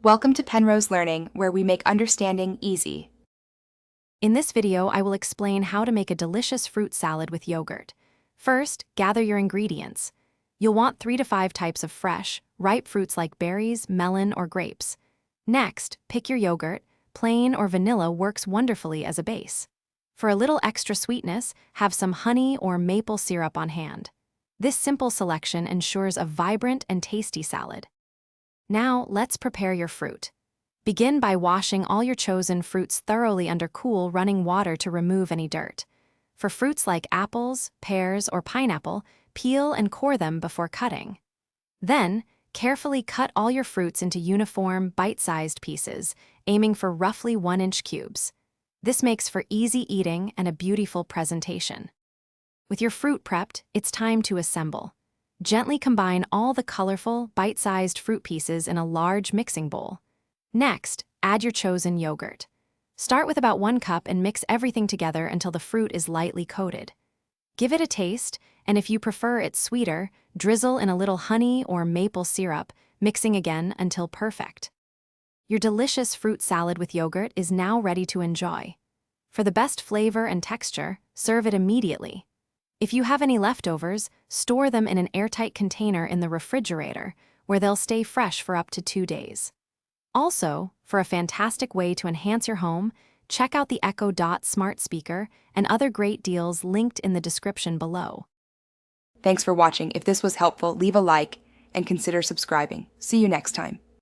Welcome to Penrose Learning, where we make understanding easy. In this video, I will explain how to make a delicious fruit salad with yogurt. First, gather your ingredients. You'll want 3 to 5 types of fresh, ripe fruits like berries, melon, or grapes. Next, pick your yogurt. Plain or vanilla works wonderfully as a base. For a little extra sweetness, have some honey or maple syrup on hand. This simple selection ensures a vibrant and tasty salad. Now, let's prepare your fruit. Begin by washing all your chosen fruits thoroughly under cool, running water to remove any dirt. For fruits like apples, pears, or pineapple, peel and core them before cutting. Then, carefully cut all your fruits into uniform, bite-sized pieces, aiming for roughly 1-inch cubes. This makes for easy eating and a beautiful presentation. With your fruit prepped, it's time to assemble. Gently combine all the colorful, bite-sized fruit pieces in a large mixing bowl. Next, add your chosen yogurt. Start with about 1 cup and mix everything together until the fruit is lightly coated. Give it a taste, and if you prefer it sweeter, drizzle in a little honey or maple syrup, mixing again until perfect. Your delicious fruit salad with yogurt is now ready to enjoy. For the best flavor and texture, serve it immediately. If you have any leftovers, store them in an airtight container in the refrigerator, where they'll stay fresh for up to 2 days. Also, for a fantastic way to enhance your home, check out the Echo Dot smart speaker and other great deals linked in the description below. Thanks for watching. If this was helpful, leave a like and consider subscribing. See you next time.